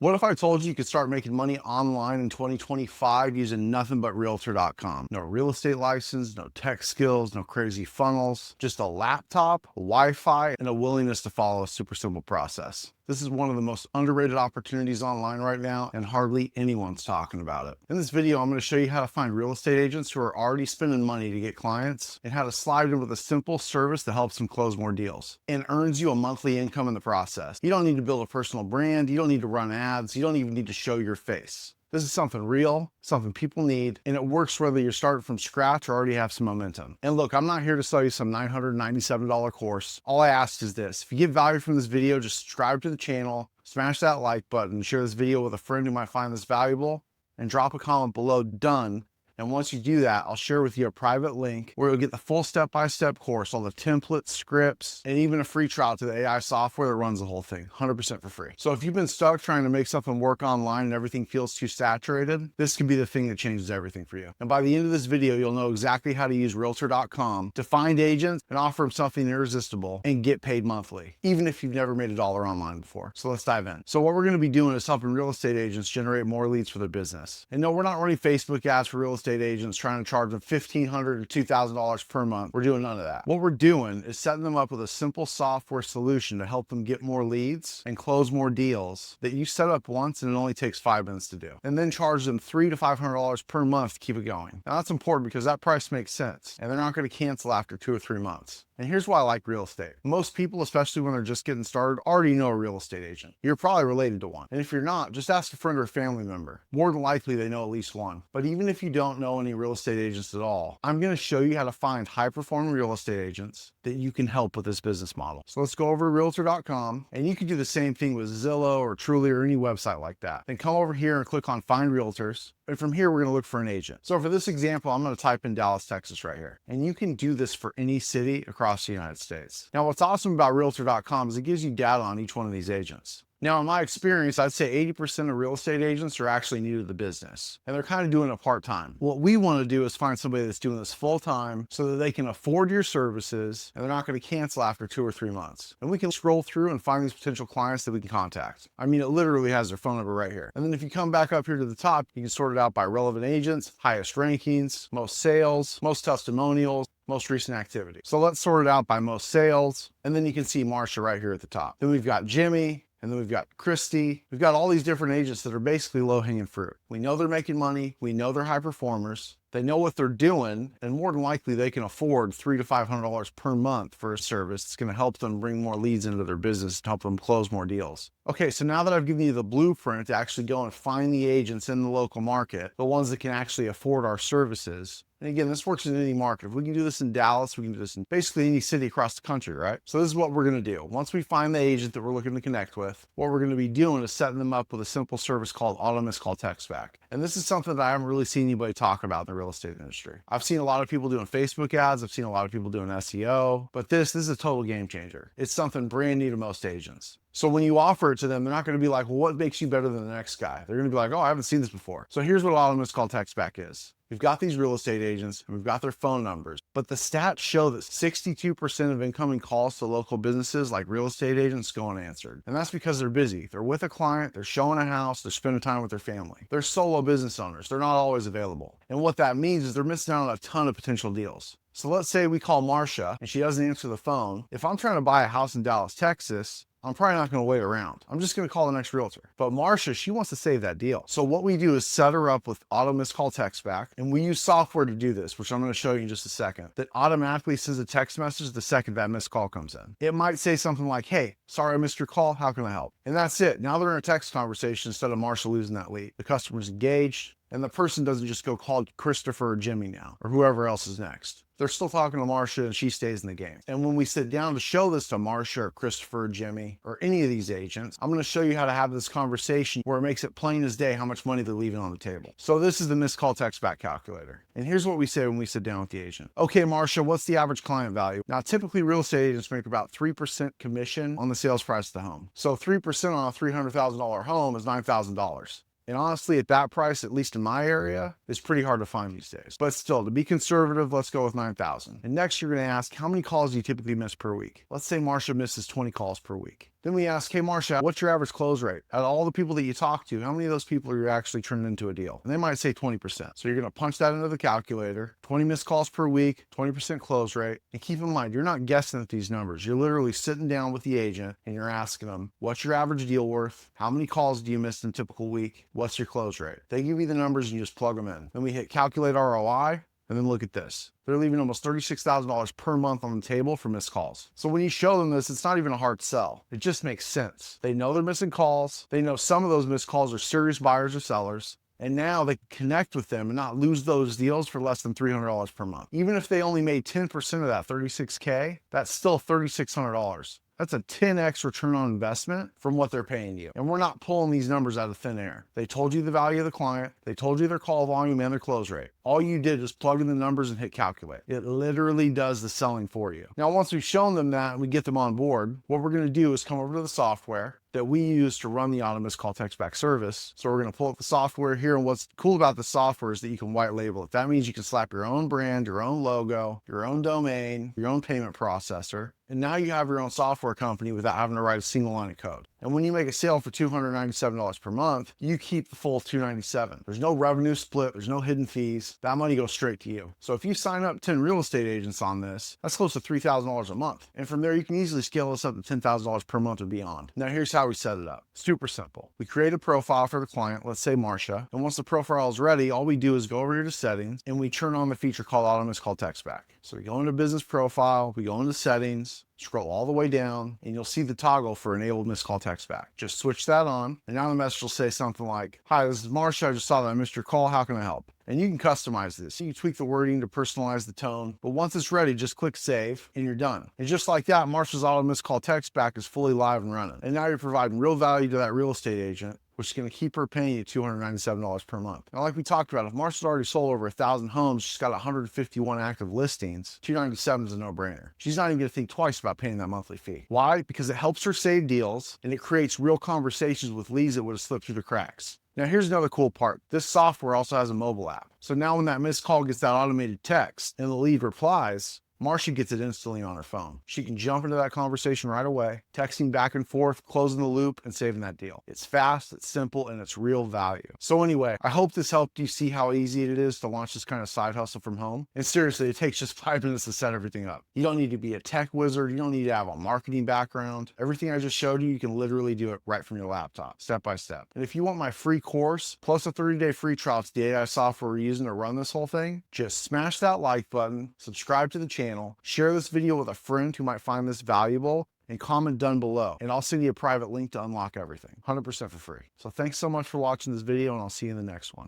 What if I told you could start making money online in 2025 using nothing but Realtor.com? No real estate license, no tech skills, no crazy funnels, just a laptop, Wi-Fi, and a willingness to follow a super simple process. This is one of the most underrated opportunities online right now, and hardly anyone's talking about it. In this video, I'm going to show you how to find real estate agents who are already spending money to get clients and how to slide in with a simple service that helps them close more deals and earns you a monthly income in the process. You don't need to build a personal brand. You don't need to run ads. You don't even need to show your face. This is something real, something people need, and it works whether you're starting from scratch or already have some momentum. And look, I'm not here to sell you some $997 course. All I ask is this: if you get value from this video, just subscribe to the channel, smash that like button, share this video with a friend who might find this valuable, and drop a comment below "done." And once you do that, I'll share with you a private link where you'll get the full step-by-step course, all the templates, scripts, and even a free trial to the AI software that runs the whole thing, 100% for free. So if you've been stuck trying to make something work online and everything feels too saturated, this can be the thing that changes everything for you. And by the end of this video, you'll know exactly how to use Realtor.com to find agents and offer them something irresistible and get paid monthly, even if you've never made $1 online before. So let's dive in. So what we're going to be doing is helping real estate agents generate more leads for their business. And no, we're not running Facebook ads for real estate agents trying to charge them $1,500 to $2,000 per month. We're doing none of that. What we're doing is setting them up with a simple software solution to help them get more leads and close more deals that you set up once and it only takes 5 minutes to do. And then charge them $300 to $500 per month to keep it going. Now that's important because that price makes sense and they're not going to cancel after 2 or 3 months. And here's why I like real estate. Most people, especially when they're just getting started, already know a real estate agent. You're probably related to one. And if you're not, just ask a friend or a family member. More than likely, they know at least one. But even if you don't know any real estate agents at all, I'm going to show you how to find high-performing real estate agents that you can help with this business model. So let's go over to Realtor.com, and you can do the same thing with Zillow or Trulia or any website like that. Then come over here and click on Find Realtors. And from here, we're going to look for an agent. So for this example, I'm going to type in Dallas, Texas right here. And you can do this for any city across the United States. Now, what's awesome about Realtor.com is it gives you data on each one of these agents. Now, in my experience, I'd say 80% of real estate agents are actually new to the business, and they're kind of doing it part-time. What we want to do is find somebody that's doing this full-time so that they can afford your services and they're not going to cancel after 2 or 3 months. And we can scroll through and find these potential clients that we can contact. I mean, it literally has their phone number right here. And then if you come back up here to the top, you can sort it out by relevant agents, highest rankings, most sales, most testimonials, most recent activity. So let's sort it out by most sales. And then you can see Marsha right here at the top. Then we've got Jimmy. And then we've got Christy. We've got all these different agents that are basically low-hanging fruit. We know they're making money. We know they're high performers. They know what they're doing, and more than likely they can afford $300 to $500 per month for a service that's going to help them bring more leads into their business and help them close more deals. Okay, so now that I've given you the blueprint to actually go and find the agents in the local market, the ones that can actually afford our services. And again, this works in any market. If we can do this in Dallas, we can do this in basically any city across the country, right? So this is what we're going to do. Once we find the agent that we're looking to connect with, what we're going to be doing is setting them up with a simple service called Auto Missed Call Text Back. And this is something that I haven't really seen anybody talk about in the real estate industry. I've seen a lot of people doing Facebook ads. I've seen a lot of people doing SEO, but this is a total game changer. It's something brand new to most agents. So when you offer it to them, they're not going to be like, well, what makes you better than the next guy? They're going to be like, oh, I haven't seen this before. So here's what Auto Missed Call Text Back is. We've got these real estate agents and we've got their phone numbers, but the stats show that 62% of incoming calls to local businesses like real estate agents go unanswered. And that's because they're busy. They're with a client, they're showing a house, they're spending time with their family. They're solo business owners. They're not always available. And what that means is they're missing out on a ton of potential deals. So let's say we call Marsha and she doesn't answer the phone. If I'm trying to buy a house in Dallas, Texas, I'm probably not going to wait around. I'm just going to call the next realtor. But Marsha, she wants to save that deal. So what we do is set her up with Auto Missed Call Text Back. And we use software to do this, which I'm going to show you in just a second, that automatically sends a text message the second that missed call comes in. It might say something like, hey, sorry I missed your call. How can I help? And that's it. Now they're in a text conversation instead of Marsha losing that lead. The customer's engaged. And the person doesn't just go call Christopher or Jimmy now, or whoever else is next. They're still talking to Marsha and she stays in the game. And when we sit down to show this to Marsha or Christopher or Jimmy or any of these agents, I'm going to show you how to have this conversation where it makes it plain as day how much money they're leaving on the table. So this is the missed call text back calculator. And here's what we say when we sit down with the agent. Okay, Marsha, what's the average client value? Now, typically real estate agents make about 3% commission on the sales price of the home. So 3% on a $300,000 home is $9,000. And honestly, at that price, at least in my area, it's pretty hard to find these days. But still, to be conservative, let's go with 9,000. And next, you're going to ask, how many calls do you typically miss per week? Let's say Marsha misses 20 calls per week. Then we ask, hey, Marsha, what's your average close rate? Out of all the people that you talk to, how many of those people are you actually turning into a deal? And they might say 20%. So you're going to punch that into the calculator, 20 missed calls per week, 20% close rate. And keep in mind, you're not guessing at these numbers. You're literally sitting down with the agent and you're asking them, what's your average deal worth? How many calls do you miss in a typical week? What's your close rate? They give you the numbers and you just plug them in. Then we hit calculate ROI. And then look at this. They're leaving almost $36,000 per month on the table for missed calls. So when you show them this, it's not even a hard sell. It just makes sense. They know they're missing calls. They know some of those missed calls are serious buyers or sellers. And now they can connect with them and not lose those deals for less than $300 per month. Even if they only made 10% of that $36K, that's still $3,600. That's a 10x return on investment from what they're paying you. And we're not pulling these numbers out of thin air. They told you the value of the client. They told you their call volume and their close rate. All you did is plug in the numbers and hit calculate. It literally does the selling for you. Now, once we've shown them that and we get them on board, what we're going to do is come over to the software that we use to run the auto missed call text back service. So we're going to pull up the software here. And what's cool about the software is that you can white label it. That means you can slap your own brand, your own logo, your own domain, your own payment processor. And now you have your own software company without having to write a single line of code. And when you make a sale for $297 per month, you keep the full $297. There's no revenue split. There's no hidden fees. That money goes straight to you. So if you sign up 10 real estate agents on this, that's close to $3,000 a month. And from there, you can easily scale this up to $10,000 per month and beyond. Now, here's how we set it up. Super simple. We create a profile for the client, let's say Marsha. And once the profile is ready, all we do is go over here to settings and we turn on the feature called auto missed call text back. So we go into business profile, we go into settings, scroll all the way down, and you'll see the toggle for enabled missed call text back. Just switch that on, and now the message will say something like, hi, this is Marsha. I just saw that I missed your call. How can I help? And you can customize this. You can tweak the wording to personalize the tone, but once it's ready, just click save and you're done. And just like that, Marsha's auto missed call text back is fully live and running. And now you're providing real value to that real estate agent, which is going to keep her paying you $297 per month. Now, like we talked about, if Marsha's already sold over 1,000 homes, she's got 151 active listings, $297 is a no-brainer. She's not even going to think twice about paying that monthly fee. Why? Because it helps her save deals and it creates real conversations with leads that would have slipped through the cracks. Now, here's another cool part. This software also has a mobile app. So now when that missed call gets that automated text and the lead replies, Marsha gets it instantly on her phone. She can jump into that conversation right away, texting back and forth, closing the loop, and saving that deal. It's fast, it's simple, and it's real value. So anyway, I hope this helped you see how easy it is to launch this kind of side hustle from home. And seriously, it takes just 5 minutes to set everything up. You don't need to be a tech wizard. You don't need to have a marketing background. Everything I just showed you, you can literally do it right from your laptop, step by step. And if you want my free course, plus a 30-day free trial to the AI software we're using to run this whole thing, just smash that like button, subscribe to the channel, share this video with a friend who might find this valuable, and comment down below. And I'll send you a private link to unlock everything, 100% for free. So thanks so much for watching this video, and I'll see you in the next one.